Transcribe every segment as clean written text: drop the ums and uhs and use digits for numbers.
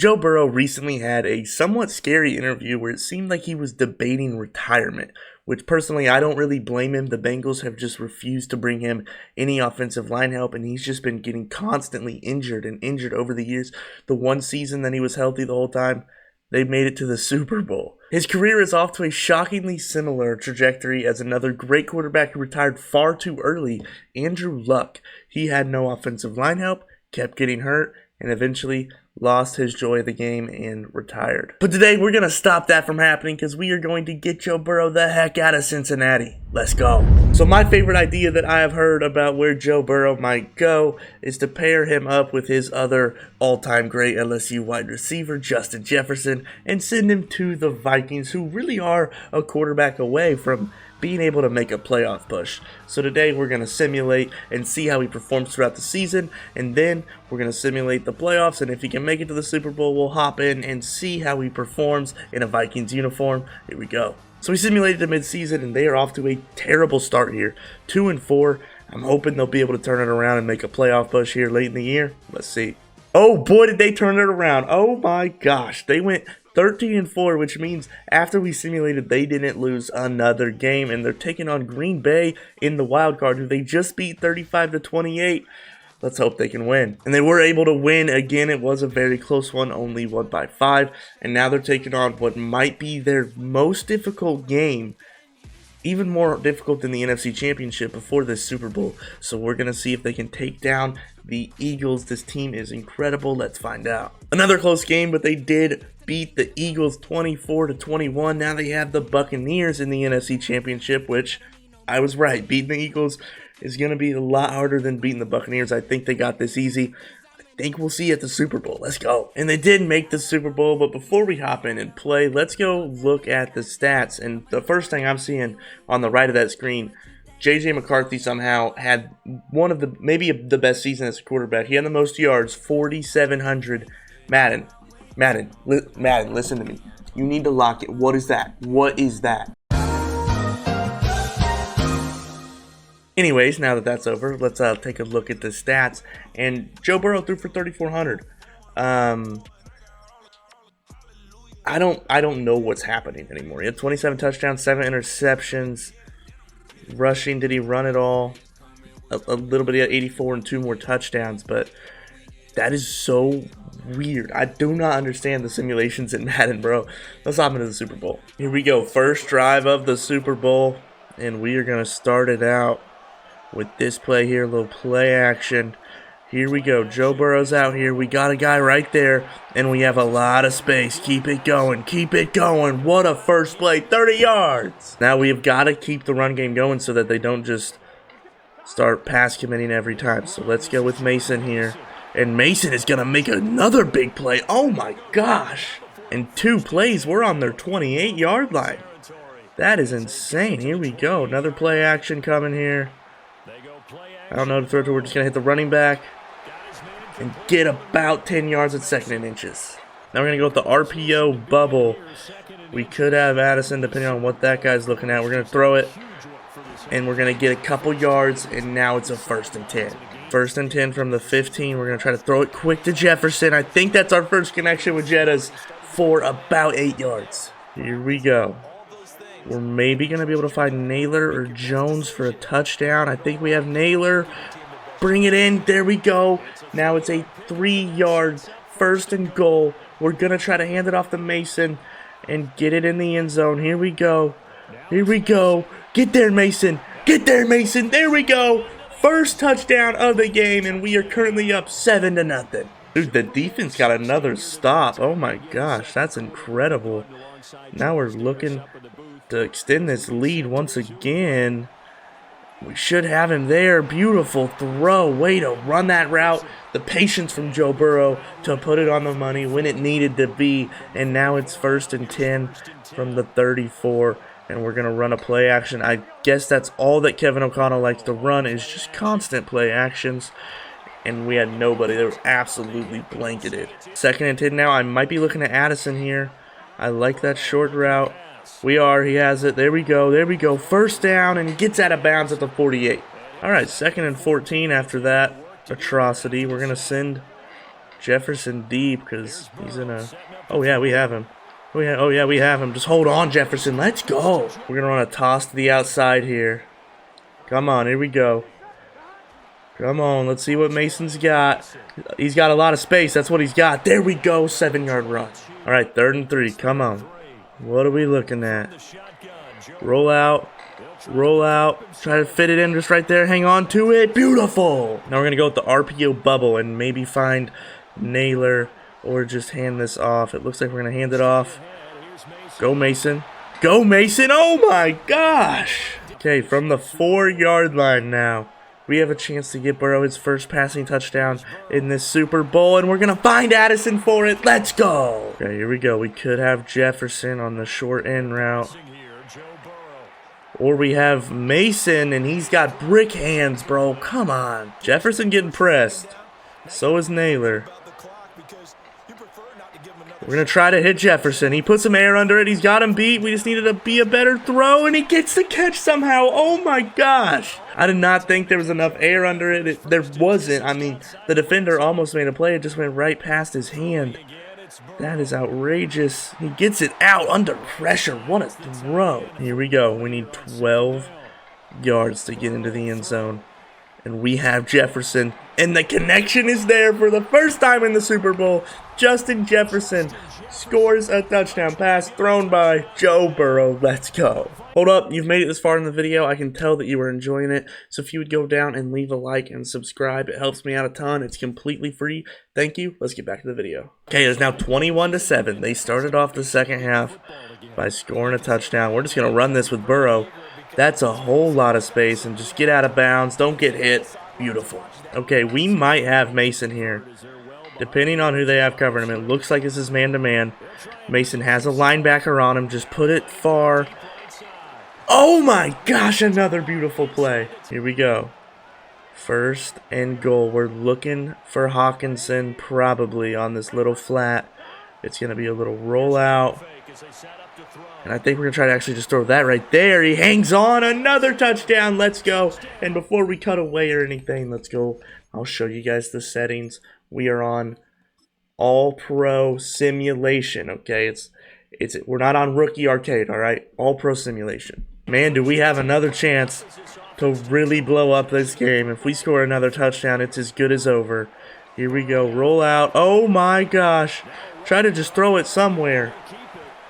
Joe Burrow recently had a somewhat scary interview where it seemed like he was debating retirement, which personally I don't really blame him. The Bengals have just refused to bring him any offensive line help, and he's just been getting constantly injured and injured over the years. The one season that he was healthy the whole time, they made it to the Super Bowl. His career is off to a shockingly similar trajectory as another great quarterback who retired far too early, Andrew Luck. He had no offensive line help, kept getting hurt, and eventually lost his joy of the game and retired. But today we're going to stop that from happening because we are going to get Joe Burrow the heck out of Cincinnati. Let's go. So my favorite idea that I have heard about where Joe Burrow might go is to pair him up with his other all-time great LSU wide receiver, Justin Jefferson, and send him to the Vikings, who really are a quarterback away from being able to make a playoff push. So today we're going to simulate and see how he performs throughout the season, and then we're going to simulate the playoffs, and if he can make it to the Super Bowl, we'll hop in and see how he performs in a Vikings uniform. Here we go. So we simulated the midseason, and they are off to a terrible start here. 2-4. I'm hoping they'll be able to turn it around and make a playoff push here late in the year. Let's see. Oh boy, did they turn it around. Oh my gosh. They went 13-4, which means after we simulated, they didn't lose another game, and they're taking on Green Bay in the wild card, who they just beat 35-28. Let's hope they can win. And they were able to win again. It was a very close one, only won by 5, and now they're taking on what might be their most difficult game, even more difficult than the NFC Championship before this Super Bowl. So we're going to see if they can take down the Eagles. This team is incredible. Let's find out. Another close game, but they did beat the Eagles 24-21. Now they have the Buccaneers in the NFC Championship, which I was right. Beating the Eagles is going to be a lot harder than beating the Buccaneers. I think they got this easy. I think we'll see at the Super Bowl. Let's go. And they did make the Super Bowl, but before we hop in and play, let's go look at the stats. And the first thing I'm seeing on the right of that screen, J.J. McCarthy somehow had one of the, maybe the best season as a quarterback. He had the most yards, 4,700. Madden, listen to me. You need to lock it. What is that? What is that? Anyways, now that that's over, let's take a look at the stats. And Joe Burrow threw for 3,400. I don't know what's happening anymore. He had 27 touchdowns, 7 interceptions. Rushing, did he run it all? A little bit, he had 84 and 2 more touchdowns, but that is so weird. I do not understand the simulations in Madden, bro. Let's hop into the Super Bowl. Here we go, first drive of the Super Bowl, and we are going to start it out with this play here, a little play action. Here we go. Joe Burrow's out here. We got a guy right there, and we have a lot of space. Keep it going. Keep it going. What a first play. 30 yards. Now we have got to keep the run game going so that they don't just start pass committing every time. So let's go with Mason here. And Mason is going to make another big play. Oh, my gosh. In 2 plays, we're on their 28-yard line. That is insane. Here we go. Another play action coming here. I don't know how to throw to. We're just going to hit the running back and get about 10 yards at 2nd and inches. Now we're going to go with the RPO bubble. We could have Addison, depending on what that guy's looking at. We're going to throw it, and we're going to get a couple yards, and now it's a 1st and 10. 1st and 10 from the 15. We're going to try to throw it quick to Jefferson. I think that's our first connection with Jettas for about 8 yards. Here we go. We're maybe going to be able to find Naylor or Jones for a touchdown. I think we have Naylor. Bring it in. There we go. Now it's a 3-yard 1st and goal. We're going to try to hand it off to Mason and get it in the end zone. Here we go. Here we go. Get there, Mason. Get there, Mason. There we go. First touchdown of the game, and we are currently up 7-0. Dude, the defense got another stop. Oh my gosh, that's incredible. Now we're looking to extend this lead once again. We should have him there. Beautiful throw. Way to run that route. The patience from Joe Burrow to put it on the money when it needed to be. And now it's 1st and 10 from the 34. And we're going to run a play action. I guess that's all that Kevin O'Connell likes to run, is just constant play actions. And we had nobody. They were absolutely blanketed. 2nd and 10 now. I might be looking at Addison here. I like that short route. We are. He has it. There we go. There we go. 1st down, and he gets out of bounds at the 48. All right, 2nd and 14 after that atrocity. We're going to send Jefferson deep because he's in a... Oh, yeah, we have him. Oh, yeah, we have him. Just hold on, Jefferson. Let's go. We're going to run a toss to the outside here. Come on, here we go. Come on, let's see what Mason's got. He's got a lot of space. That's what he's got. There we go, 7-yard run. All right, 3rd and 3. Come on. What are we looking at? Roll out. Roll out. Try to fit it in just right there. Hang on to it. Beautiful. Now we're going to go with the RPO bubble and maybe find Naylor or just hand this off. It looks like we're going to hand it off. Go, Mason. Go, Mason. Oh, my gosh. Okay, from the 4-yard line now. We have a chance to get Burrow his first passing touchdown in this Super Bowl, and we're going to find Addison for it. Let's go. Okay, here we go. We could have Jefferson on the short end route. Or we have Mason, and he's got brick hands, bro. Come on. Jefferson getting pressed. So is Naylor. We're going to try to hit Jefferson. He put some air under it. He's got him beat. We just needed to be a better throw, and he gets the catch somehow. Oh, my gosh. I did not think there was enough air under it. There wasn't. I mean, the defender almost made a play. It just went right past his hand. That is outrageous. He gets it out under pressure. What a throw. Here we go. We need 12 yards to get into the end zone. And we have Jefferson. And the connection is there for the first time in the Super Bowl. Justin Jefferson scores a touchdown pass thrown by Joe Burrow. Let's go. Hold up. You've made it this far in the video. I can tell that you were enjoying it. So if you would go down and leave a like and subscribe, it helps me out a ton. It's completely free. Thank you. Let's get back to the video. Okay, it's now 21-7. They started off the second half by scoring a touchdown. We're just going to run this with Burrow. That's a whole lot of space, and just get out of bounds. Don't get hit. Beautiful. Okay, we might have Mason here. Depending on who they have covering him, it looks like this is man-to-man. Mason has a linebacker on him. Just put it far. Oh my gosh, another beautiful play. Here we go. 1st and goal. We're looking for Hawkinson probably on this little flat. It's going to be a little rollout. And I think we're going to try to actually just throw that right there. He hangs on. Another touchdown. Let's go. And before we cut away or anything, let's go. I'll show you guys the settings. We are on All-Pro Simulation, okay? We're not on Rookie Arcade, all right? All-Pro Simulation. Man, do we have another chance to really blow up this game. If we score another touchdown, it's as good as over. Here we go. Roll out. Oh, my gosh. Try to just throw it somewhere.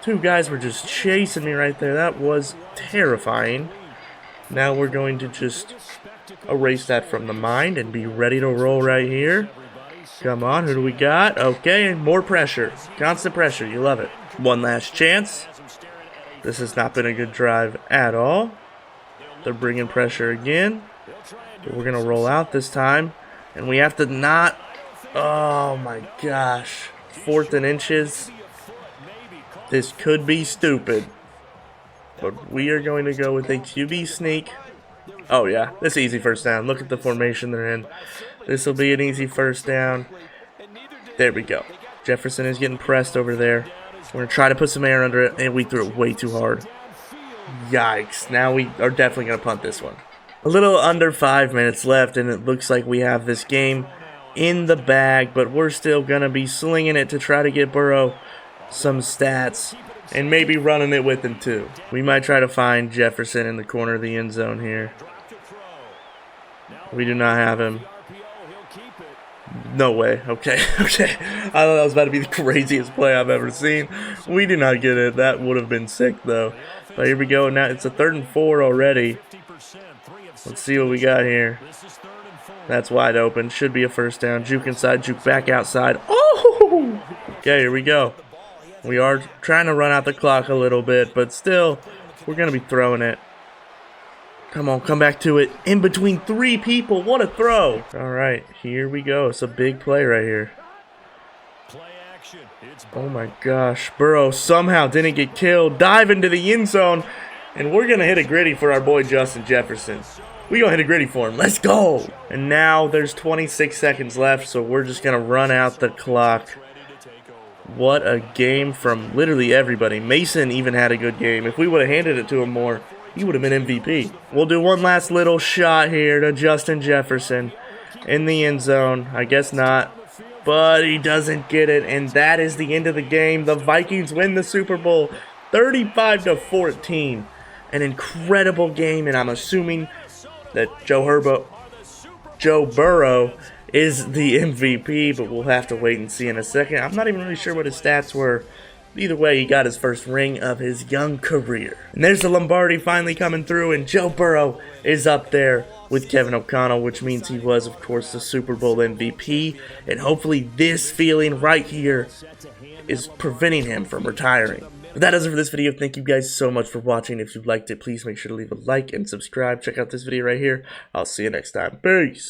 2 guys were just chasing me right there. That was terrifying. Now we're going to just erase that from the mind and be ready to roll right here. Come on, who do we got? Okay, and more pressure. Constant pressure. You love it. One last chance. This has not been a good drive at all. They're bringing pressure again. But we're going to roll out this time. And we have to not... Oh, my gosh. 4th and inches. This could be stupid. But we are going to go with a QB sneak. Oh, yeah. This is easy first down. Look at the formation they're in. This will be an easy first down. There we go. Jefferson is getting pressed over there. We're going to try to put some air under it, and we threw it way too hard. Yikes. Now we are definitely going to punt this one. A little under 5 minutes left, and it looks like we have this game in the bag, but we're still going to be slinging it to try to get Burrow some stats and maybe running it with him too. We might try to find Jefferson in the corner of the end zone here. We do not have him. No way. Okay. Okay. I thought that was about to be the craziest play I've ever seen. We do not get it. That would have been sick though. But here we go. Now it's a 3rd and 4 already. Let's see what we got here. That's wide open. Should be a first down. Juke inside. Juke back outside. Oh! Okay, here we go. We are trying to run out the clock a little bit, but still, we're going to be throwing it. Come on, come back to it. In between 3 people. What a throw. All right, here we go. It's a big play right here. Oh, my gosh. Burrow somehow didn't get killed. Dive into the end zone, and we're going to hit a gritty for our boy Justin Jefferson. We're going to hit a gritty for him. Let's go. And now there's 26 seconds left, so we're just going to run out the clock. What a game from literally everybody. Mason even had a good game. If we would have handed it to him more, he would have been MVP. We'll do one last little shot here to Justin Jefferson in the end zone. I guess not. but he doesn't get it, and that is the end of the game. The Vikings win the Super Bowl 35-14. An incredible game, and I'm assuming that Joe Burrow is the MVP, but we'll have to wait and see in a second. I'm not even really sure what his stats were. Either way, he got his first ring of his young career. And there's the Lombardi finally coming through, and Joe Burrow is up there with Kevin O'Connell, which means he was, of course, the Super Bowl MVP. And hopefully this feeling right here is preventing him from retiring. But that does it for this video. Thank you guys so much for watching. If you liked it, please make sure to leave a like and subscribe. Check out this video right here. I'll see you next time. Peace.